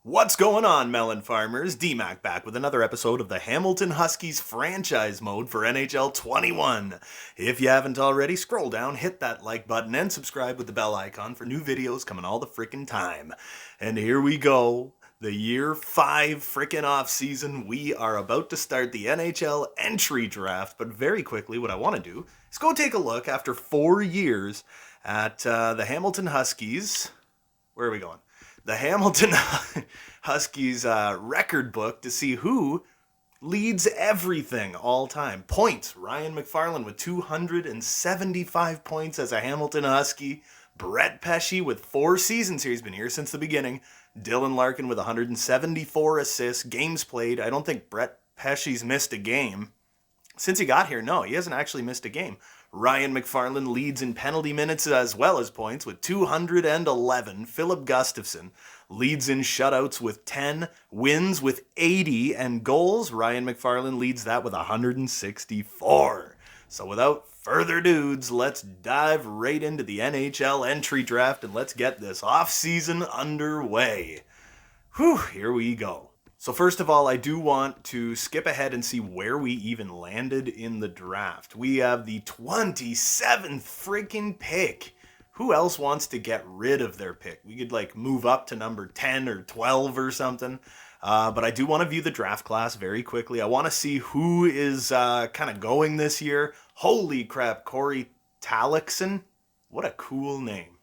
What's going on, melon farmers? D-Mac back with another episode of the Hamilton Huskies franchise mode for NHL 21. If you haven't already, scroll down, hit that like button, and subscribe with the bell icon for new videos coming all the frickin' time. And here we go. The year 5 frickin' offseason. We are about to start the NHL entry draft, but very quickly what I want to do is go take a look after 4 years at the Hamilton Huskies. Where are we going? The Hamilton Huskies record book to see who leads everything all time. Points, Ryan McFarland with 275 points as a Hamilton Husky. Brett Pesce with 4 seasons here. He's been here since the beginning. Dylan Larkin with 174 assists. Games played. I don't think Brett Pesce's missed a game. Since he got here, no, he hasn't actually missed a game. Ryan McFarland leads in penalty minutes as well as points with 211. Philip Gustafson leads in shutouts with 10, wins with 80, and goals. Ryan McFarland leads that with 164. So without further dudes, let's dive right into the NHL entry draft and let's get this offseason underway. Whew, here we go. So first of all, I do want to skip ahead and see where we even landed in the draft. We have the 27th freaking pick. Who else wants to get rid of their pick? We could move up to number 10 or 12 or something. But I do want to view the draft class very quickly. I want to see who is kind of going this year. Holy crap, Corey Talixon. What a cool name.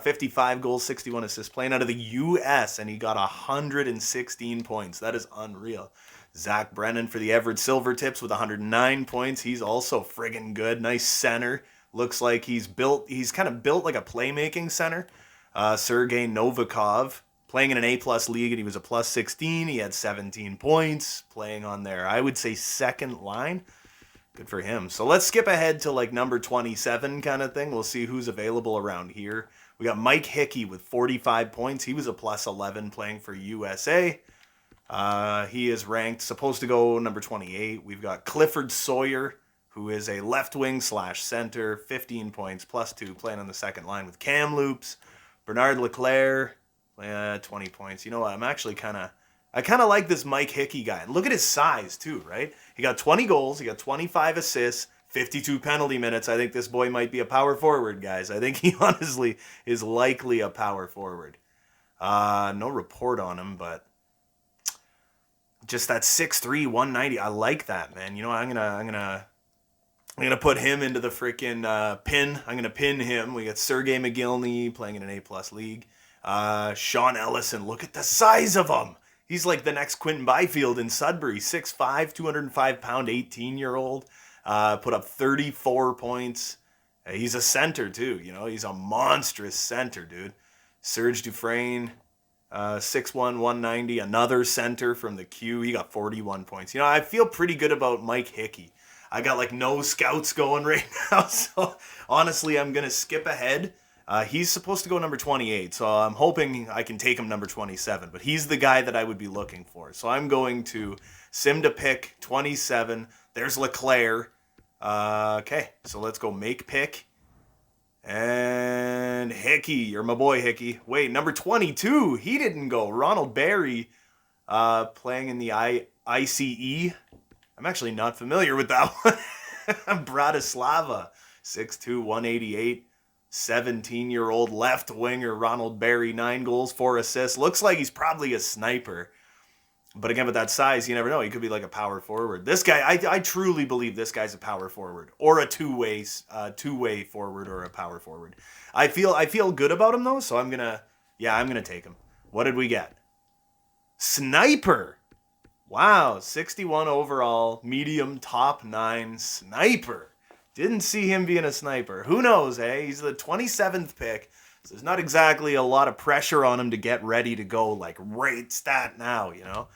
55 goals, 61 assists, playing out of the U.S., and he got 116 points. That is unreal. Zach Brennan for the Everett Silvertips with 109 points. He's also friggin' good. Nice center. Looks like he's kind of built like a playmaking center. Sergei Novikov, playing in an A-plus league, and he was a plus 16. He had 17 points, playing on their, I would say, second line. Good for him. So let's skip ahead to number 27 kind of thing. We'll see who's available around here. We got Mike Hickey with 45 points. He was a plus 11 playing for USA. He is ranked, supposed to go number 28. We've got Clifford Sawyer, who is a left wing / center, 15 points, plus 2, playing on the second line with Kamloops. Bernard Leclerc, 20 points. You know what? I kind of like this Mike Hickey guy. Look at his size, too, right? He got 20 goals. He got 25 assists, 52 penalty minutes. I think this boy might be a power forward, guys. I think he honestly is likely a power forward. No report on him, but just that 6'3", 190. I like that, man. You know, I'm gonna put him into the freaking pin. I'm gonna pin him. We got Sergei McGillney playing in an A+ league. Sean Ellison. Look at the size of him. He's like the next Quentin Byfield in Sudbury, 6'5", 205-pound, 18-year-old. Put up 34 points. He's a center, too. You know, he's a monstrous center, dude. Serge Dufresne, 6'1", 190, another center from the Q. He got 41 points. You know, I feel pretty good about Mike Hickey. I got no scouts going right now, so honestly, I'm going to skip ahead. He's supposed to go number 28, so I'm hoping I can take him number 27, but he's the guy that I would be looking for. So I'm going to sim to pick 27. There's Leclerc. Okay, so let's go make pick. And Hickey, or my boy Hickey. Wait, number 22, he didn't go. Ronald Barry, playing in the ICE. I'm actually not familiar with that one. Bratislava, 6'2", 188. 17-year-old left winger Ronald Barry, 9 goals, 4 assists. Looks like he's probably a sniper. But again, with that size, you never know. He could be like a power forward. This guy, I truly believe this guy's a power forward or a two-way forward or a power forward. I feel good about him though, so I'm gonna take him. What did we get? Sniper. Wow, 61 overall, medium, top 9 sniper. Didn't see him being a sniper. Who knows, eh? He's the 27th pick, so there's not exactly a lot of pressure on him to get ready to go, right stat now, you know?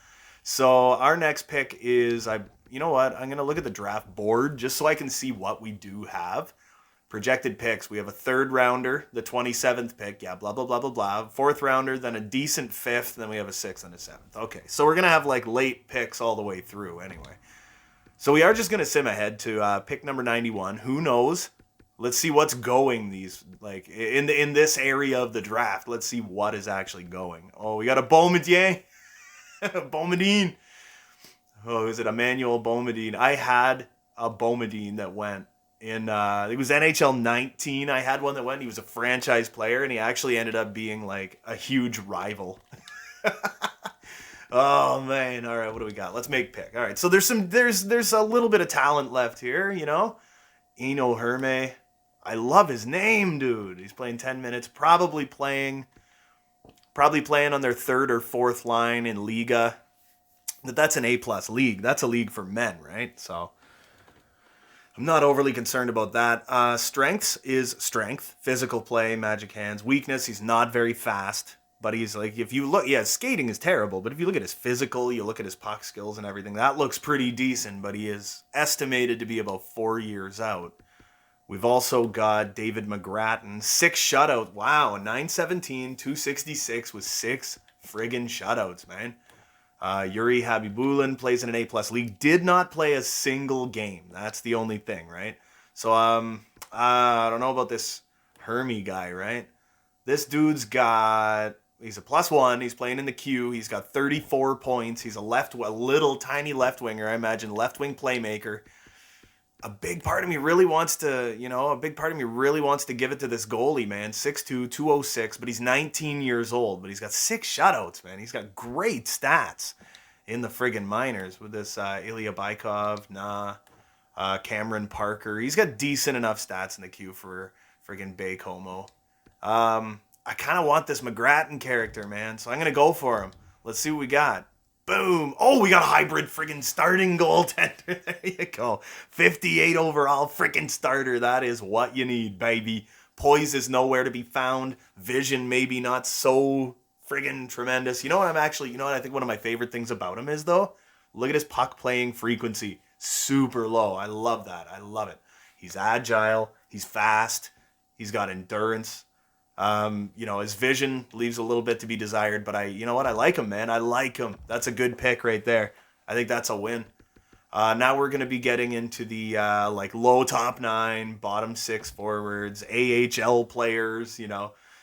So our next pick is, you know what? I'm going to look at the draft board just so I can see what we do have. Projected picks. We have a 3rd rounder, the 27th pick, yeah, blah, blah, blah, blah, blah. 4th rounder, then a decent 5th, then we have a 6th and a 7th. Okay, so we're going to have, late picks all the way through anyway. So we are just going to sim ahead to pick number 91. Who knows Let's see what's going these, like, in this area of the draft. Let's see what is actually going. Oh, we got a Beaumedier. Beaumedine. Oh, is it Emmanuel Beaumedine? I had a Beaumedine that went in, it was NHL 19. I had one that went. He was a franchise player, and he actually ended up being like a huge rival. Oh man! All right, what do we got? Let's make pick. All right, so there's a little bit of talent left here, you know. Eno Herme, I love his name, dude. He's playing 10 minutes, probably playing on their third or fourth line in Liga. But that's an A+ league. That's a league for men, right? So I'm not overly concerned about that. Strengths is strength, physical play, magic hands. Weakness, he's not very fast. But he's like, if you look, yeah, skating is terrible. But if you look at his physical, you look at his puck skills and everything, that looks pretty decent. But he is estimated to be about 4 years out. We've also got David McGrattan, 6 shutouts. Wow, 917, 266 with 6 friggin' shutouts, man. Yuri Habibulin plays in an A+ league. Did not play a single game. That's the only thing, right? So, I don't know about this Hermie guy, right? This dude's he's a +1. He's playing in the Q. He's got 34 points. He's a little tiny left winger, I imagine, left wing playmaker. A big part of me really wants to give it to this goalie, man. 6'2", 206, but he's 19 years old. But he's got 6 shutouts, man. He's got great stats in the friggin' minors with this Ilya Bykov, Cameron Parker. He's got decent enough stats in the queue for friggin' Baie-Comeau. I kind of want this McGrattan character, man, so I'm going to go for him. Let's see what we got. Boom. Oh, we got a hybrid friggin' starting goaltender. There you go. 58 overall friggin' starter. That is what you need, baby. Poise is nowhere to be found. Vision maybe not so friggin' tremendous. You know what I think one of my favorite things about him is, though? Look at his puck playing frequency. Super low. I love that. I love it. He's agile. He's fast. He's got endurance. His vision leaves a little bit to be desired, but I like him, man. I like him. That's a good pick right there. I think that's a win. Now we're going to be getting into the, low top 9, bottom 6 forwards, AHL players,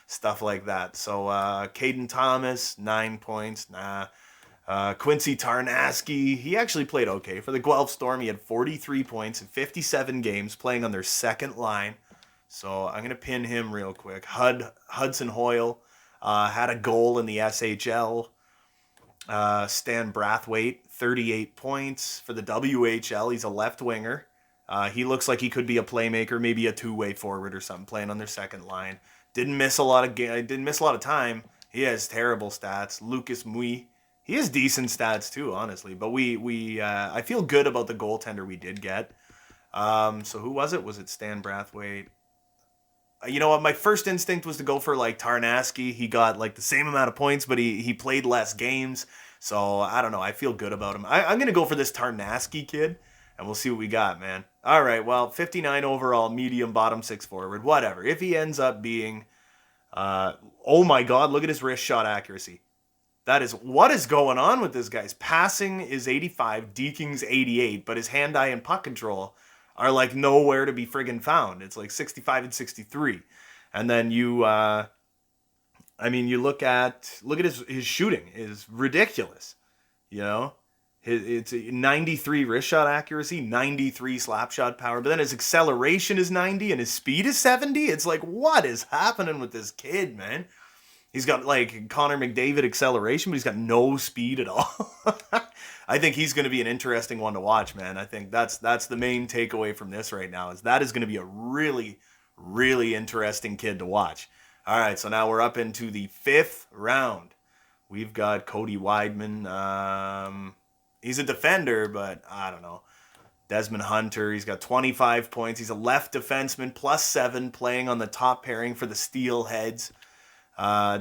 stuff like that. So, Caden Thomas, 9 points. Quincy Tarnaski, he actually played okay. For the Guelph Storm, he had 43 points in 57 games playing on their second line. So I'm going to pin him real quick. Hudson Hoyle had a goal in the SHL. Stan Brathwaite, 38 points. For the WHL, he's a left winger. He looks like he could be a playmaker, maybe a two-way forward or something, playing on their second line. Didn't miss a lot of time. He has terrible stats. Lucas Mui, he has decent stats too, honestly. But I feel good about the goaltender we did get. So who was it? Was it Stan Brathwaite? You know what? My first instinct was to go for Tarnaski. He got the same amount of points, but he played less games. So I don't know. I feel good about him. I'm going to go for this Tarnaski kid, and we'll see what we got, man. All right. Well, 59 overall, medium, bottom 6 forward, whatever. If he ends up being, oh my God, look at his wrist shot accuracy. What is going on with this guy's passing is 85, deking's 88, but his hand-eye and puck control are nowhere to be friggin' found. It's 65 and 63. And then you look at his shooting is ridiculous. It's 93 wrist shot accuracy, 93 slap shot power, but then his acceleration is 90 and his speed is 70. It's what is happening with this kid, man? He's got Connor McDavid acceleration, but he's got no speed at all. I think he's going to be an interesting one to watch, man. I think that's the main takeaway from this right now, is going to be a really, really interesting kid to watch. All right, so now we're up into the 5th round. We've got Cody Weidman. He's a defender, but I don't know. Desmond Hunter, he's got 25 points. He's a left defenseman, +7, playing on the top pairing for the Steelheads.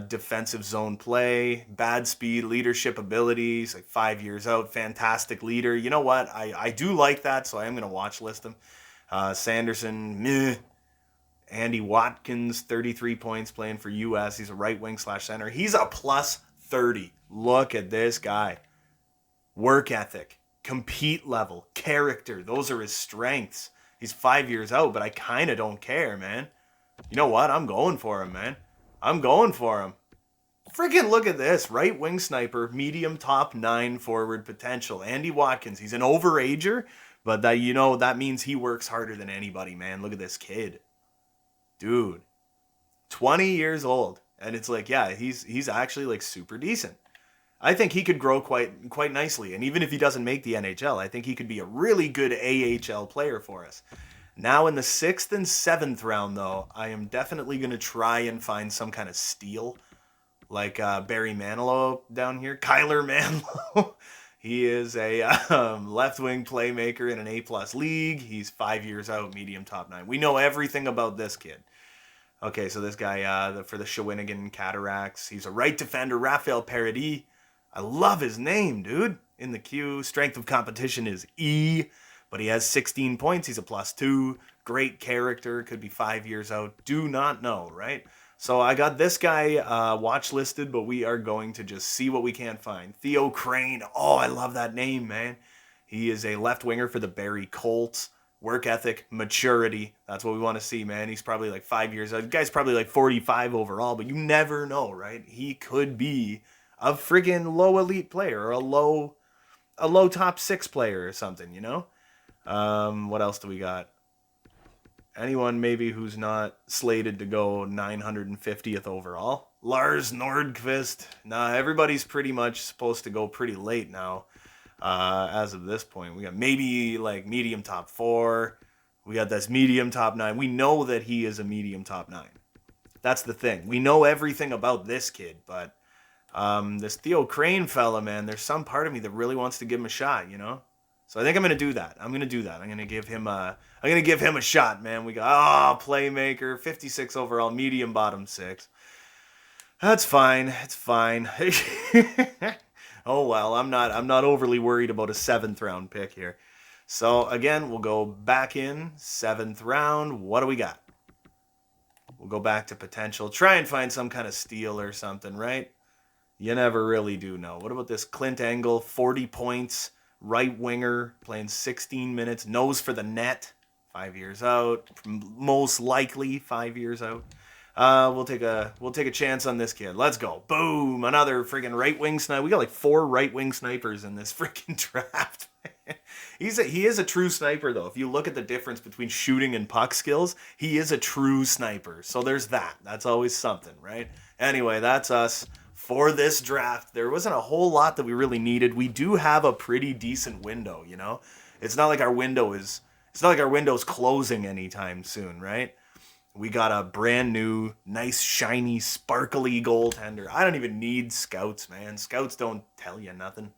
Defensive zone play, bad speed, leadership abilities, 5 years out, fantastic leader. You know what? I do like that, so I am going to watch list him. Sanderson, meh. Andy Watkins, 33 points, playing for US. He's a right wing /center. He's a +30. Look at this guy. Work ethic, compete level, character. Those are his strengths. He's 5 years out, but I kind of don't care, man. You know what? I'm going for him, man. I'm going for him. Freaking look at this. Right wing sniper, medium top 9 forward potential. Andy Watkins. He's an overager, but that means he works harder than anybody, man. Look at this kid. Dude. 20 years old. And it's like, yeah, he's actually like super decent. I think he could grow quite nicely. And even if he doesn't make the NHL, I think he could be a really good AHL player for us. Now in the 6th and 7th round, though, I am definitely going to try and find some kind of steal. Like Barry Manilow down here. Kyler Manilow. He is a left-wing playmaker in an A+ league. He's 5 years out, medium top 9. We know everything about this kid. Okay, so this guy for the Shawinigan Cataracts. He's a right defender, Raphael Paradis. I love his name, dude. In the queue, strength of competition is E, but he has 16 points. He's a +2. Great character. Could be 5 years out. Do not know, right? So I got this guy watch listed, but we are going to just see what we can find. Theo Crane. Oh, I love that name, man. He is a left winger for the Barrie Colts. Work ethic, maturity. That's what we want to see, man. He's probably like 5 years old. The guy's probably like 45 overall, but you never know, right? He could be a friggin' low elite player or a low top 6 player or something, you know? What else do we got? Anyone maybe who's not slated to go 950th overall? Lars Nordqvist. Nah, everybody's pretty much supposed to go pretty late now. As of this point, we got maybe like medium top 4. We got this medium top 9. We know that he is a medium top 9. That's the thing. We know everything about this kid, but this Theo Crane fella, man, there's some part of me that really wants to give him a shot, you know? So I think I'm gonna do that. I'm gonna give him a shot, man. We got playmaker, 56 overall, medium bottom 6. That's fine. It's fine. Oh well, I'm not overly worried about a 7th round pick here. So again, we'll go back in 7th round. What do we got? We'll go back to potential. Try and find some kind of steal or something, right? You never really do know. What about this Clint Engel, 40 points, right winger, playing 16 minutes, nose for the net, 5 years out, most likely 5 years out. We'll take a chance on this kid. Let's go. Boom, another freaking right wing sniper. We got like 4 right wing snipers in this freaking draft. He is a true sniper though. If you look at the difference between shooting and puck skills, he is a true sniper. So there's that. That's always something, right? Anyway, that's us for this draft. There wasn't a whole lot that we really needed. We do have a pretty decent window, you know? It's not like our window is closing anytime soon, right? We got a brand new, nice, shiny, sparkly goaltender. I don't even need scouts, man. Scouts don't tell you nothing.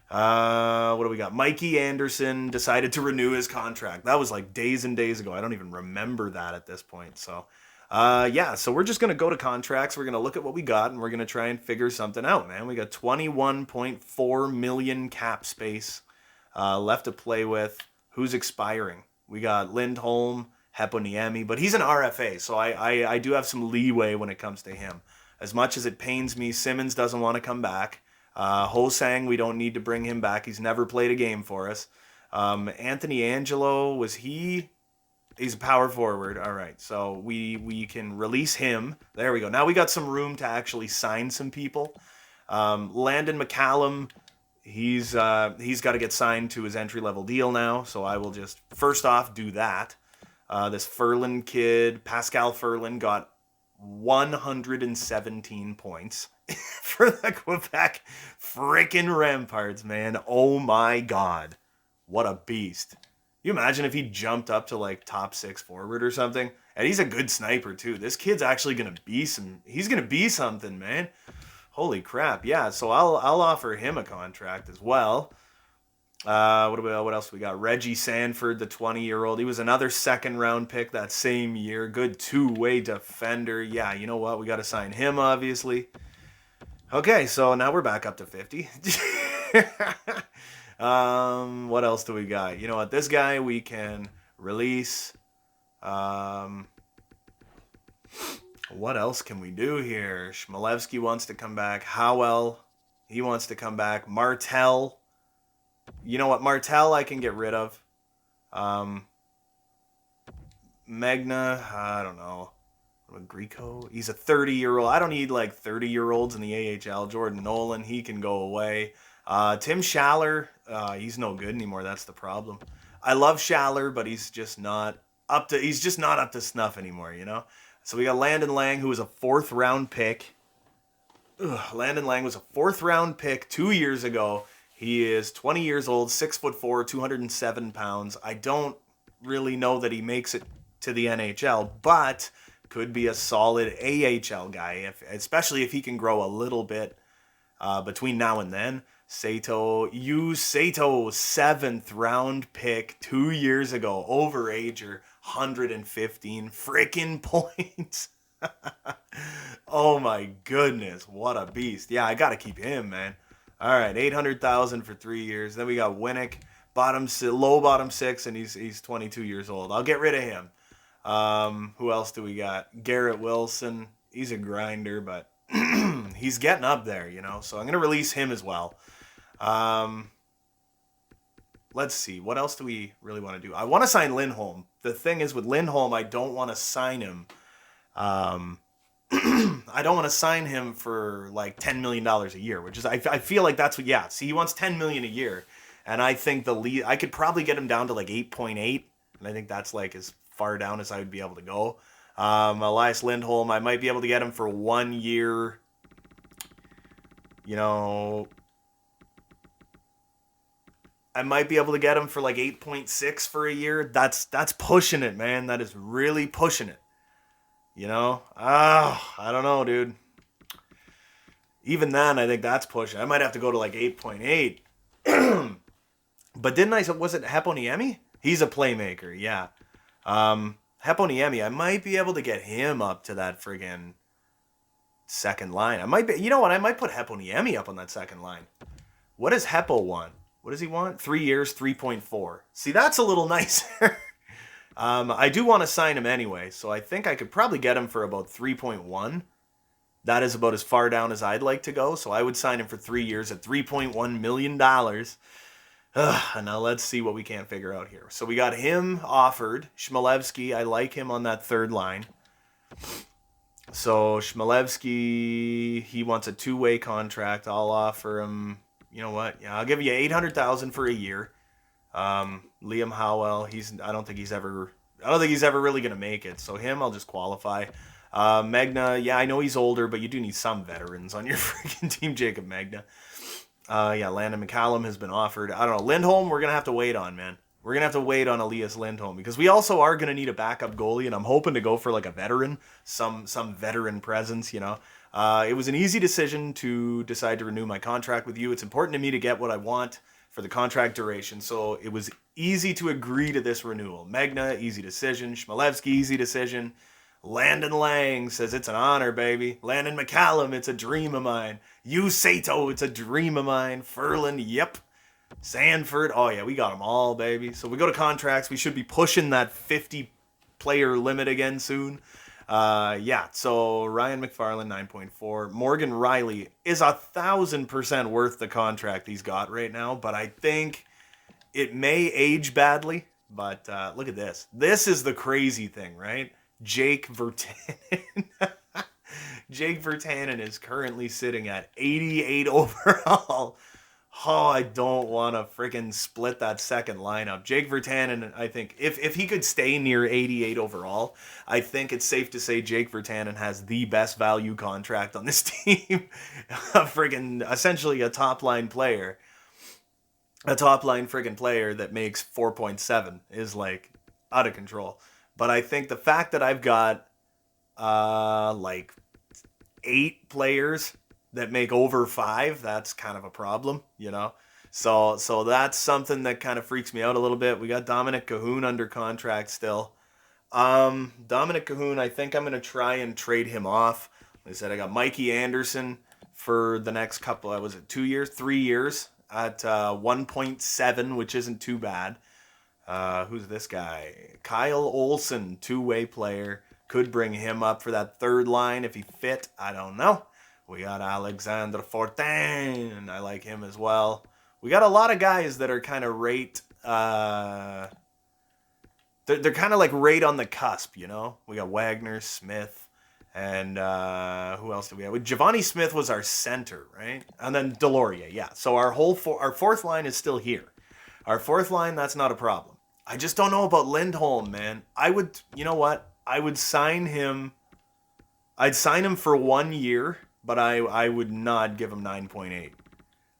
What do we got? Mikey Anderson decided to renew his contract. That was like days and days ago. I don't even remember that at this point. So, so we're just going to go to contracts. We're going to look at what we got, and we're going to try and figure something out, man. We got 21.4 million cap space left to play with. Who's expiring? We got Lindholm, Heponiemi, but he's an RFA, so I do have some leeway when it comes to him. As much as it pains me, Simmons doesn't want to come back. Hosang, we don't need to bring him back. He's never played a game for us. Anthony Angelo, he's a power forward. All right, so we can release him. There we go. Now we got some room to actually sign some people. Landon McCallum, he's got to get signed to his entry-level deal now, so I will just, first off, do that. This Ferland kid, Pascal Ferland, got 117 points for the Quebec frickin' Ramparts, man. Oh my god. What a beast. You imagine if he jumped up to like top 6 forward or something? And he's a good sniper too. This kid's actually going to be he's going to be something, man. Holy crap. Yeah, so I'll offer him a contract as well. What else we got? Reggie Sanford, the 20-year-old. He was another 2nd round pick that same year. Good 2-way defender. Yeah, you know what? We got to sign him, obviously. Okay, so now we're back up to 50. What else do we got? You know what? This guy we can release. What else can we do here? Schmalevsky wants to come back. Howell, he wants to come back. Martel. You know what? Martel I can get rid of. Magna, I don't know. Greco, he's a 30-year-old. I don't need like 30-year-olds in the AHL. Jordan Nolan, he can go away. Tim Schaller, he's no good anymore. That's the problem. I love Schaller, but he's just not up to snuff anymore, you know? So we got Landon Lang, who was a 4th-round pick. Landon Lang was a 4th-round pick 2 years ago. He is 20 years old, 6'4", 207 pounds. I don't really know that he makes it to the NHL, but could be a solid AHL guy, especially if he can grow a little bit between now and then. Sato, 7th-round pick 2 years ago, overager, 115 freaking points. Oh my goodness, what a beast. Yeah, I got to keep him, man. All right, $800,000 for 3 years. Then we got Winnick, low bottom 6, and he's 22 years old. I'll get rid of him. Who else do we got? Garrett Wilson. He's a grinder, but he's getting up there, you know. So I'm going to release him as well. Let's see. What else do we really want to do? I want to sign Lindholm. The thing is with Lindholm, I don't want to sign him. I don't want to sign him for like $10 million a year, which is, I feel like that's what, yeah. See, he wants $10 million a year. And I think I could probably get him down to like 8.8. And I think that's like as far down as I would be able to go. Elias Lindholm, I might be able to get him for 1 year. You know, I might be able to get him for like 8.6 for a year. That's pushing it, man. That is really pushing it. You know? I don't know, dude. Even then, I think that's pushing. I might have to go to like 8.8. But was it Heponiemi? He's a playmaker, yeah. Heponiemi, I might be able to get him up to that friggin' second line. You know what? I might put Heponiemi up on that second line. What does Hepo want? What does he want? 3 years, 3.4. See, that's a little nicer. I do want to sign him anyway, so I think I could probably get him for about 3.1. That is about as far down as I'd like to go, so I would sign him for 3 years at $3.1 million. Now let's see what we can figure out here. So we got him offered. Chmelevski, I like him on that third line. So Chmelevski, he wants a 2-way contract. I'll offer him, you know what? Yeah, I'll give you $800,000 for a year. Liam Howell, I don't think he's ever really gonna make it. So him, I'll just qualify. Magna, yeah, I know he's older, but you do need some veterans on your freaking team. Jacob Magna. Landon McCallum has been offered. I don't know. Lindholm, we're going to have to wait on, man. We're going to have to wait on Elias Lindholm because we also are going to need a backup goalie, and I'm hoping to go for like a veteran, some veteran presence, you know. It was an easy decision to decide to renew my contract with you. It's important to me to get what I want for the contract duration, so it was easy to agree to this renewal. Magna, easy decision. Chmelevski, easy decision. Landon Lang says it's an honor, baby. Landon McCallum, it's a dream of mine. Sato, it's a dream of mine. Ferland, yep. Sanford, oh yeah, we got them all, baby. So we go to contracts. We should be pushing that 50-player limit again soon. So Ryan McFarland, 9.4. Morgan Riley is 1,000% worth the contract he's got right now, but I think it may age badly. But look at this. This is the crazy thing, right? Jake Virtanen. Jake Virtanen is currently sitting at 88 overall. Oh, I don't want to freaking split that second lineup. Jake Virtanen, I think, if he could stay near 88 overall, I think it's safe to say Jake Virtanen has the best value contract on this team. Essentially a top-line player. A top-line freaking player that makes 4.7 is, like, out of control. But I think the fact that I've got, 8 players that make over 5, that's kind of a problem, you know? So that's something that kind of freaks me out a little bit. We got Dominic Cahoon under contract still. Dominic Cahoon, I think I'm going to try and trade him off. Like I said, I got Mikey Anderson for the next couple, 3 years at 1.7, which isn't too bad. Who's this guy? Kyle Olson, 2-way player. Could bring him up for that third line if he fit. I don't know. We got Alexandre Fortin. I like him as well. We got a lot of guys that are kind of rate 30 they're kind of like right on the cusp, you know? We got Wagner, Smith, and who else do we have? Giovanni Smith was our center, right? And then Delorier, yeah. So our fourth line is still here. Our fourth line, that's not a problem. I just don't know about Lindholm, man. You know what? I would sign him. I'd sign him for 1 year, but I would not give him 9.8.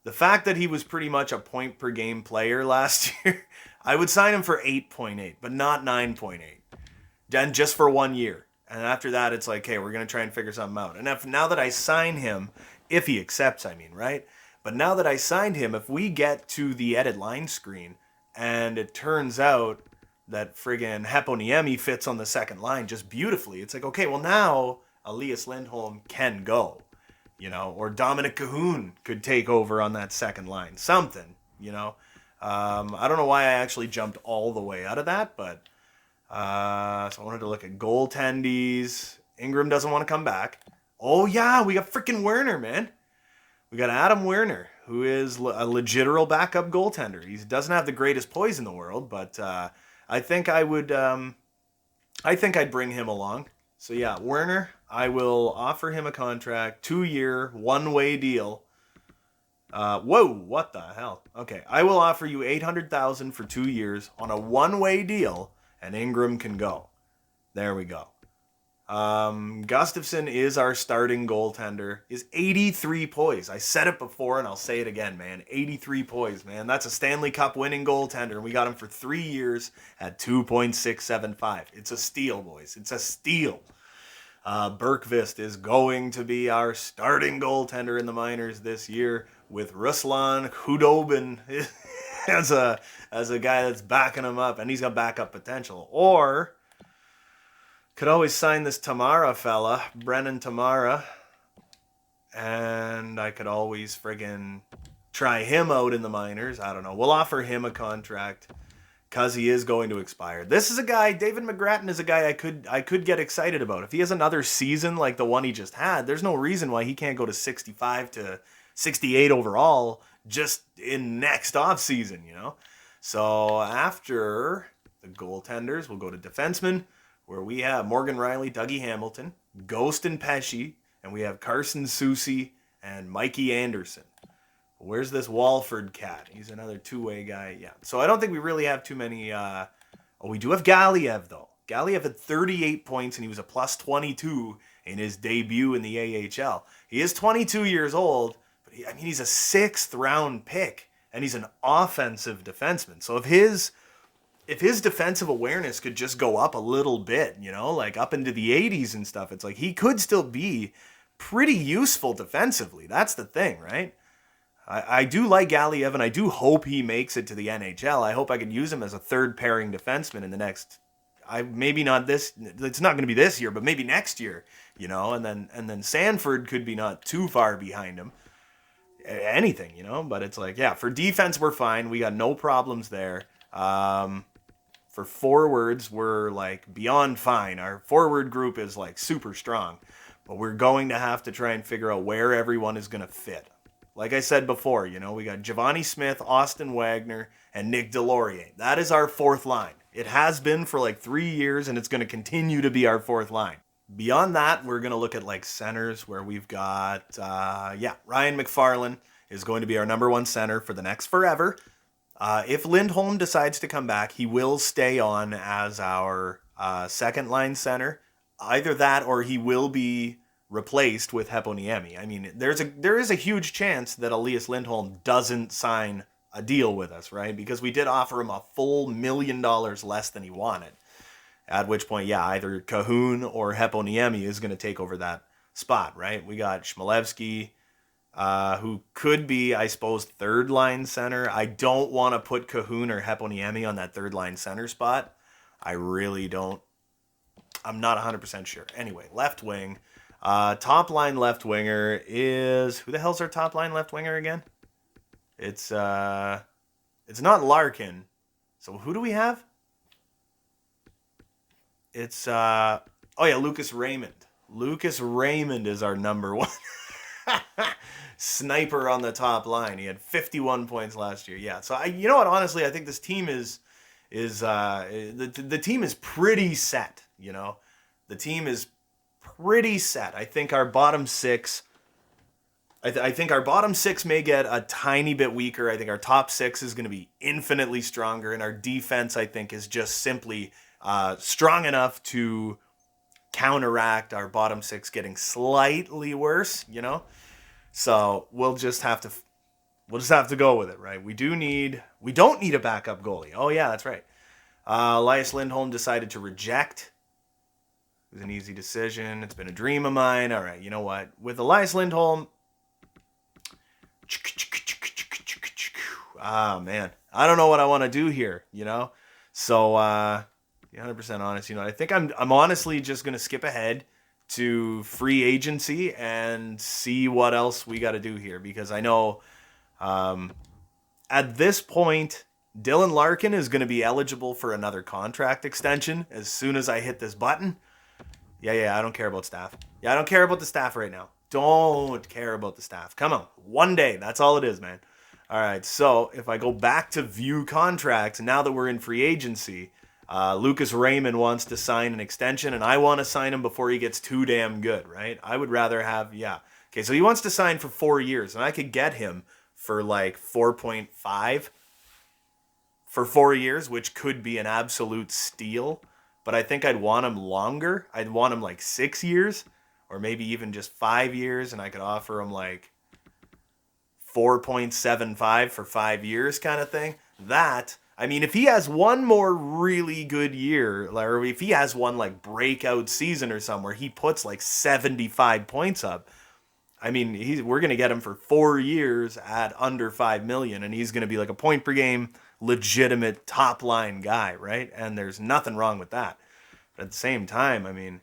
The fact that he was pretty much a point per game player last year, I would sign him for 8.8, but not 9.8. And just for 1 year. And after that, it's like, hey, we're going to try and figure something out. And now that I sign him, if he accepts, I mean, right? But now that I signed him, if we get to the edit line screen and it turns out that friggin' Heponiemi fits on the second line just beautifully, it's like, okay, well now Elias Lindholm can go, you know, or Dominic Cahoon could take over on that second line. Something, you know. I don't know why I actually jumped all the way out of that, but so I wanted to look at goaltendies. Ingram doesn't want to come back. Oh yeah, we got freaking Werner, man. We got Adam Werner, who is a legit backup goaltender. He doesn't have the greatest poise in the world, but I think I would. I think I'd bring him along. So yeah, Werner, I will offer him a contract, 2-year, one-way deal. Whoa, what the hell? Okay, I will offer you $800,000 for 2 years on a one-way deal, and Ingram can go. There we go. Gustafsson is our starting goaltender. Is 83 poise. I said it before and I'll say it again, man. 83 poise, man. That's a Stanley Cup winning goaltender. We got him for 3 years at 2.675. It's a steal, boys. It's a steal. Berkvist is going to be our starting goaltender in the minors this year with Ruslan Khudobin as a guy that's backing him up, and he's got backup potential. Or could always sign this Tamara fella, Brennan Tamara, and I could always friggin' try him out in the minors. I don't know. We'll offer him a contract because he is going to expire. This is a guy, David McGrattan is a guy I could get excited about. If he has another season like the one he just had, there's no reason why he can't go to 65 to 68 overall just in next offseason, you know? So after the goaltenders, we'll go to defensemen, where we have Morgan Riley, Dougie Hamilton, Ghost and Pesci, and we have Carson Soucy and Mikey Anderson. Where's this Walford cat? He's another two-way guy. Yeah. So I don't think we really have too many. We do have Galiev, though. Galiev had 38 points, and he was a plus 22 in his debut in the AHL. He is 22 years old, but he's a 6th-round pick, and he's an offensive defenseman. So if his defensive awareness could just go up a little bit, you know, like up into the 80s and stuff, it's like he could still be pretty useful defensively. That's the thing, right? I do like Galiev, and I do hope he makes it to the NHL. I hope I can use him as a third pairing defenseman in the next, maybe not this, it's not going to be this year, but maybe next year, you know, and then Sanford could be not too far behind him. Anything, you know, but it's like, yeah, for defense, we're fine. We got no problems there. For forwards, we're like beyond fine. Our forward group is like super strong, but we're going to have to try and figure out where everyone is going to fit. Like I said before, you know, we got Giovanni Smith, Austin Wagner, and Nick Delorier. That is our fourth line. It has been for like 3 years, and it's going to continue to be our fourth line. Beyond that, we're going to look at like centers, where we've got, Ryan McFarland is going to be our number one center for the next forever. If Lindholm decides to come back, he will stay on as our second line center. Either that, or he will be replaced with Heponiemi. I mean, there is a huge chance that Elias Lindholm doesn't sign a deal with us, right? Because we did offer him a full $1 million less than he wanted. At which point, yeah, either Cahoon or Heponiemi is going to take over that spot, right? We got Chmielewski, who could be, I suppose, third line center. I don't want to put Cahoon or Heponiemi on that third line center spot. I really don't. I'm not 100% sure. Anyway, left wing. Top line left winger is, who the hell's our top line left winger again? It's not Larkin. So who do we have? It's Lucas Raymond. Lucas Raymond is our number one sniper on the top line. He had 51 points last year. Yeah. So you know what? Honestly, I think this team is is the team is pretty set, you know. The team is pretty set. I think our bottom six I think our bottom six may get a tiny bit weaker. I think our top six is going to be infinitely stronger, and our defense, I think, is just simply strong enough to counteract our bottom six getting slightly worse. You know, so we'll just have to go with it, right? We don't need a backup goalie. Oh yeah, that's right. Elias Lindholm decided to reject. It was an easy decision. It's been a dream of mine. All right, you know what? With Elias Lindholm. Ah, man. I don't know what I want to do here, you know? So, 100% honest, you know, I think I'm honestly just going to skip ahead to free agency and see what else we got to do here, because I know at this point, Dylan Larkin is going to be eligible for another contract extension as soon as I hit this button. Yeah, I don't care about staff. Yeah, I don't care about the staff right now. Don't care about the staff. Come on. One day. That's all it is, man. All right. So if I go back to view contracts, now that we're in free agency, Lucas Raymond wants to sign an extension, and I want to sign him before he gets too damn good, right? I would rather have, yeah. Okay, so he wants to sign for 4 years, and I could get him for like 4.5 for 4 years, which could be an absolute steal. But I think I'd want him longer. I'd want him like 6 years. Or maybe even just 5 years, and I could offer him like 4.75 for 5 years kind of thing. I mean, if he has one more really good year, or if he has one like breakout season or somewhere, he puts like 75 points up. I mean, we're going to get him for 4 years at under $5 million, and he's going to be like a point per game, legitimate top line guy, right? And there's nothing wrong with that. But at the same time, I mean,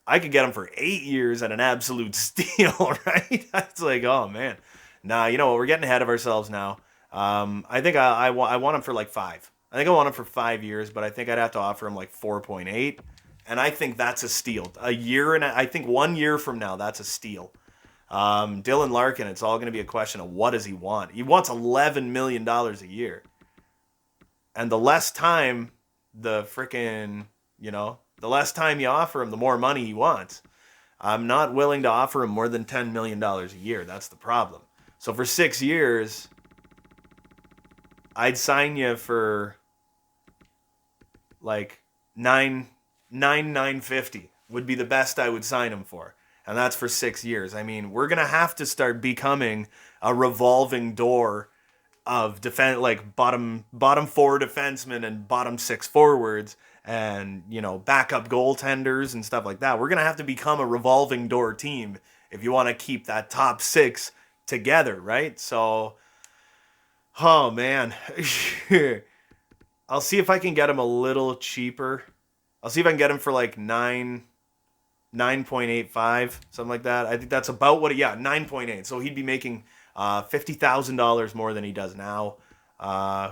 I could get him for 8 years at an absolute steal, right? It's like, oh, man. Nah, you know what? We're getting ahead of ourselves now. I think I want him for like 5. I think I want him for 5 years, but I think I'd have to offer him like 4.8. And I think that's a steal. I think 1 year from now, that's a steal. Dylan Larkin, it's all going to be a question of what does he want? He wants $11 million a year. And the less time the less time you offer him, the more money he wants. I'm not willing to offer him more than $10 million a year. That's the problem. So for 6 years, I'd sign you for like $950 would be the best I would sign him for. And that's for 6 years. I mean, we're going to have to start becoming a revolving door of like bottom 4 defensemen and bottom 6 forwards and, you know, backup goaltenders and stuff like that. We're going to have to become a revolving door team if you want to keep that top 6 together, right? So, oh, man. I'll see if I can get him a little cheaper. I'll see if I can get him for like 9.85, something like that. I think that's about 9.8. So he'd be making $50,000 more than he does now.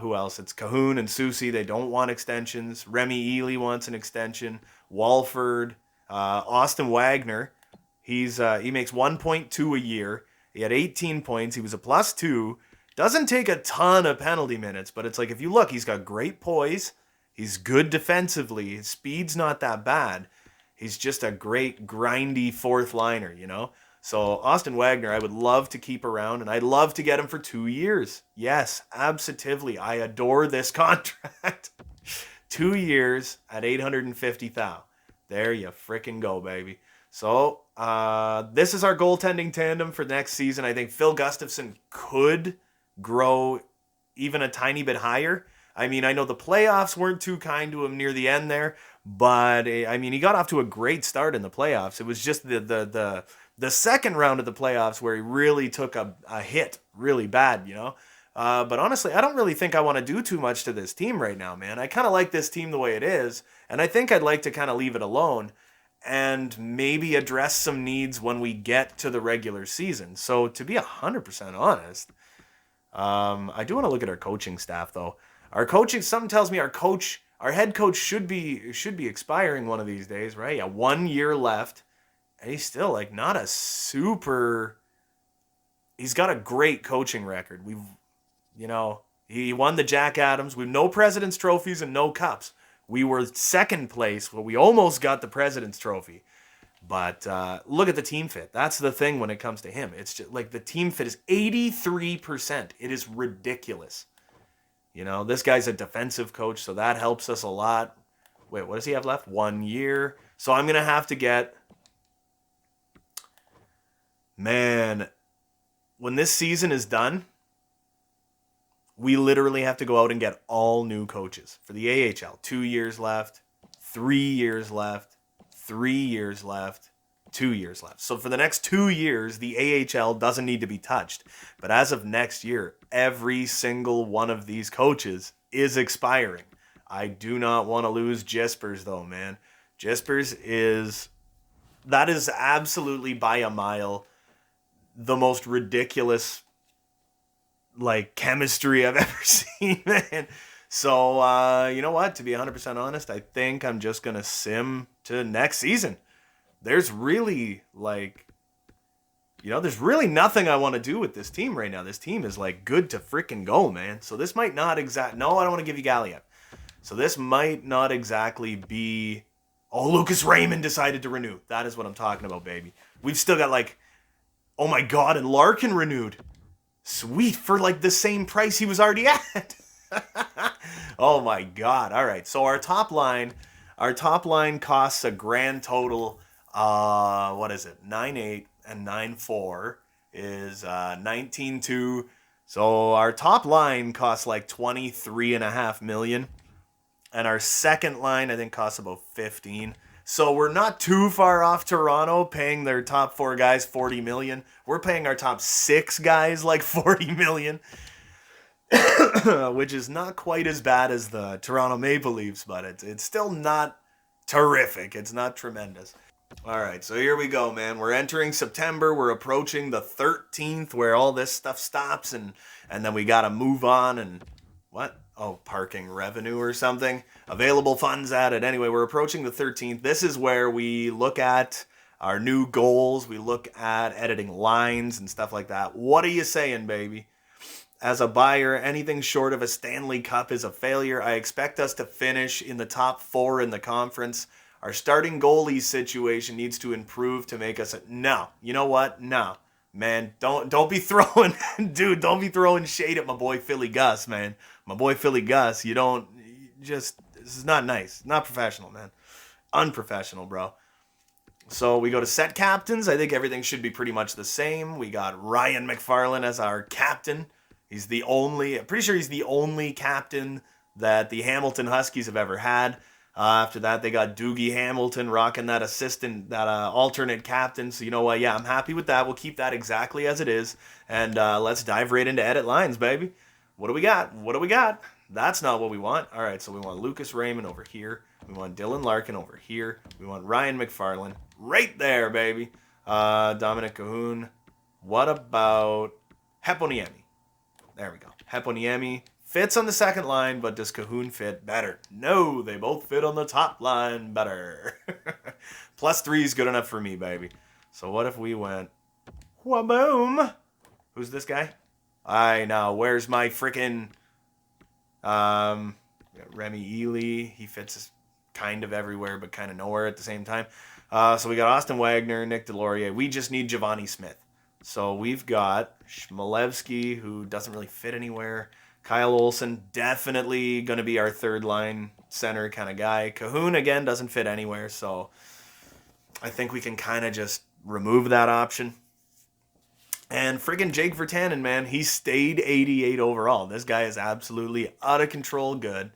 Who else? It's Cahoon and Soucy. They don't want extensions. Remy Ely wants an extension. Walford, Austin Wagner. He makes 1.2 a year. He had 18 points. He was a +2. Doesn't take a ton of penalty minutes, but it's like if you look, he's got great poise. He's good defensively. His speed's not that bad. He's just a great grindy fourth liner, you know? So Austin Wagner, I would love to keep around, and I'd love to get him for 2 years. Yes, absolutely. I adore this contract. 2 years at $850,000. There you frickin' go, baby. So this is our goaltending tandem for next season. I think Phil Gustafsson could grow even a tiny bit higher. I mean, I know the playoffs weren't too kind to him near the end there, but I mean, he got off to a great start in the playoffs. It was just the second round of the playoffs where he really took a hit really bad, you know? But honestly, I don't really think I want to do too much to this team right now, man. I kind of like this team the way it is, and I think I'd like to kind of leave it alone and maybe address some needs when we get to the regular season. So to be 100% honest, I do want to look at our coaching staff, though. Our coaching, something tells me our head coach should be expiring one of these days, right? Yeah, 1 year left. And he's still like not a super. He's got a great coaching record. He's He won the Jack Adams. We have no President's trophies and no cups. We were second place, but we almost got the President's trophy. But look at the team fit. That's the thing when it comes to him. It's just like the team fit is 83%. It is ridiculous. You know, this guy's a defensive coach, so that helps us a lot. Wait, what does he have left? 1 year. So I'm going to have to get... Man, when this season is done, we literally have to go out and get all new coaches for the AHL. 2 years left, 3 years left, 3 years left, 2 years left. So for the next 2 years, the AHL doesn't need to be touched. But as of next year, every single one of these coaches is expiring. I do not want to lose Jispers, though, man. Jispers is... That is absolutely by a mile the most ridiculous, like, chemistry I've ever seen, man. So, you know what? To be 100% honest, I think I'm just going to sim to next season. There's really, like, you know, there's really nothing I want to do with this team right now. This team is, like, good to freaking go, man. So this might not No, I don't want to give you Gallia. So this might not exactly be... Oh, Lucas Raymond decided to renew. That is what I'm talking about, baby. We've still got, like... Oh, my God, and Larkin renewed. Sweet, for, like, the same price he was already at. Oh, my God. All right, so our top line costs a grand total... what is it? 9.8 and 9.4 is 19.2. So our top line costs like $23.5 million. And our second line, I think, costs about 15. So we're not too far off Toronto paying their top 4 guys $40 million. We're paying our top 6 guys like $40 million. Which is not quite as bad as the Toronto Maple Leafs, but it's still not terrific. It's not tremendous. All right, so here we go, man. We're entering September. We're approaching the 13th where all this stuff stops, and then we got to move on. And what? Oh, parking revenue or something. Available funds added. Anyway, we're approaching the 13th. This is where we look at our new goals. We look at editing lines and stuff like that. What are you saying, baby? As a buyer, anything short of a Stanley Cup is a failure. I expect us to finish in the top 4 in the conference. Our starting goalie situation needs to improve to make us... No. You know what? No. Man, don't be throwing... Dude, don't be throwing shade at my boy Philly Gus, man. My boy Philly Gus, you don't... Just... This is not nice. Not professional, man. Unprofessional, bro. So we go to set captains. I think everything should be pretty much the same. We got Ryan McFarland as our captain. He's the only... I'm pretty sure he's the only captain that the Hamilton Huskies have ever had. After that, they got Doogie Hamilton rocking that alternate captain. So, you know what? Yeah, I'm happy with that. We'll keep that exactly as it is. And let's dive right into edit lines, baby. What do we got? What do we got? That's not what we want. All right, so we want Lucas Raymond over here. We want Dylan Larkin over here. We want Ryan McFarland right there, baby. Dominic Cahoon. What about Heponiemi? There we go. Heponiemi. Fits on the second line, but does Cahoon fit better? No, they both fit on the top line better. +3 is good enough for me, baby. So what if we went... Wha-boom! Who's this guy? I know. Where's my freaking... Remy Ely. He fits kind of everywhere, but kind of nowhere at the same time. So we got Austin Wagner, Nick Delorier. We just need Giovanni Smith. So we've got Schmalevsky, who doesn't really fit anywhere. Kyle Olsen, definitely going to be our third line center kind of guy. Cahoon, again, doesn't fit anywhere, so I think we can kind of just remove that option. And friggin' Jake Virtanen, man, he stayed 88 overall. This guy is absolutely out of control good.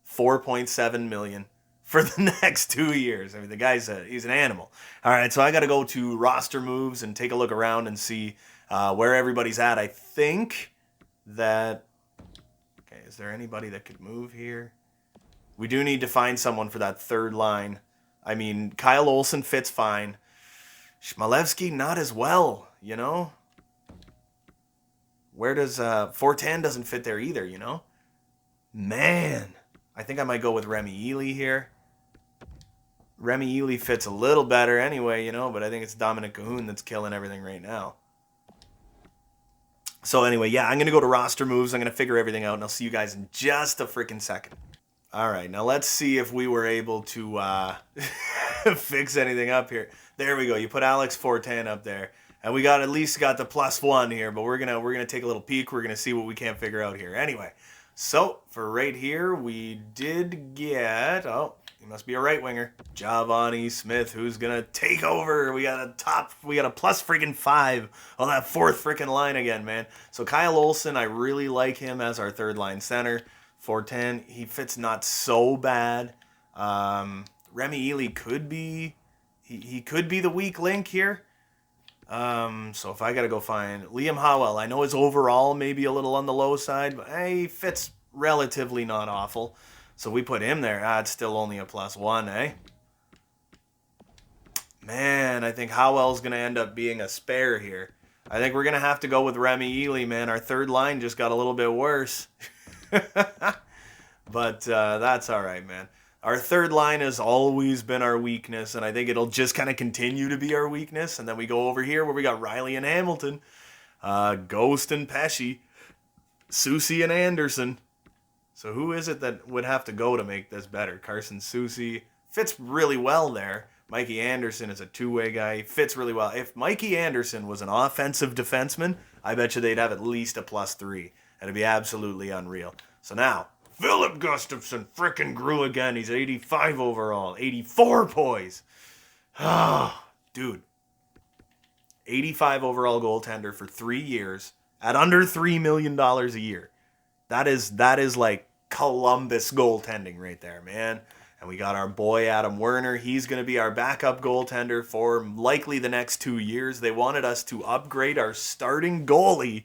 $4.7 million for the next 2 years. I mean, the guy's he's an animal. All right, so I got to go to roster moves and take a look around and see where everybody's at. I think that... Okay, is there anybody that could move here? We do need to find someone for that third line. I mean, Kyle Olsen fits fine. Schmalevsky, not as well, you know? Where does... Fortan doesn't fit there either, you know? Man, I think I might go with Remy Ely here. Remy Ely fits a little better anyway, you know, but I think it's Dominic Cahoon that's killing everything right now. So anyway, yeah, I'm going to go to roster moves. I'm going to figure everything out, and I'll see you guys in just a freaking second. All right, now let's see if we were able to fix anything up here. There we go. You put Alex Fortin up there, and we got at least got the +1 here. But we're gonna take a little peek. We're gonna see what we can't figure out here. Anyway, so for right here, we did get he must be a right winger, Giovanni Smith, who's gonna take over. We got a +5 on that fourth freaking line again, man. So Kyle Olsen, I really like him as our third line center. 410, he fits not so bad. Remy Ely could be, he could be the weak link here. So if I gotta go find Liam Howell, I know his overall maybe a little on the low side, but he fits relatively not awful. So we put him there. It's still only a +1, eh? Man, I think Howell's gonna end up being a spare here. I think we're gonna have to go with Remy Ely, man. Our third line just got a little bit worse. But that's all right, man. Our third line has always been our weakness, and I think it'll just kind of continue to be our weakness. And then we go over here where we got Riley and Hamilton, Ghost and Pesci, Soucy and Anderson. So who is it that would have to go to make this better? Carson Soucy fits really well there. Mikey Anderson is a two-way guy. He fits really well. If Mikey Anderson was an offensive defenseman, I bet you they'd have at least a +3. It'd be absolutely unreal. So now, Philip Gustafson frickin' grew again. He's 85 overall. 84 poise. Dude. 85 overall goaltender for 3 years at under $3 million a year. That is like Columbus goaltending right there, man. And we got our boy Adam Werner. He's going to be our backup goaltender for likely the next 2 years. They wanted us to upgrade our starting goalie.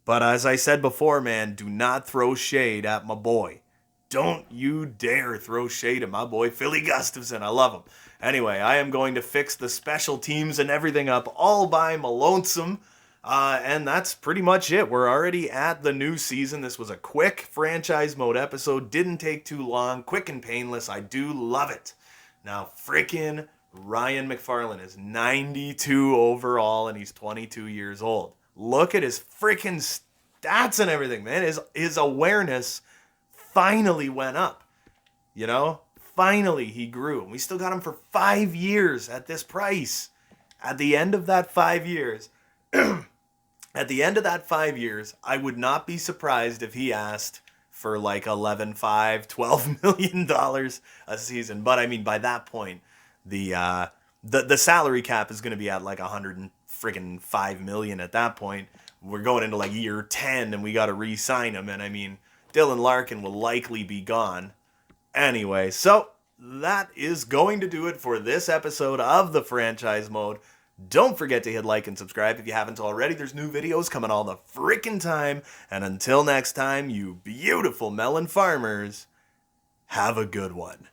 But as I said before, man, do not throw shade at my boy. Don't you dare throw shade at my boy Philly Gustafson. I love him. Anyway, I am going to fix the special teams and everything up all by my lonesome. And that's pretty much it. We're already at the new season. This was a quick franchise mode episode. Didn't take too long. Quick and painless. I do love it. Now, freaking Ryan McFarland is 92 overall, and he's 22 years old. Look at his freaking stats and everything, man. His awareness finally went up. You know? Finally, he grew. And we still got him for 5 years at this price. At the end of that 5 years... At the end of that 5 years, I would not be surprised if he asked for like $11, $5, $12 million a season. But I mean, by that point, the salary cap is going to be at like $105 million at that point. We're going into like year 10 and we got to re-sign him. And I mean, Dylan Larkin will likely be gone. Anyway, so that is going to do it for this episode of the Franchise Mode. Don't forget to hit like and subscribe if you haven't already. There's new videos coming all the freaking time. And until next time, you beautiful melon farmers, have a good one.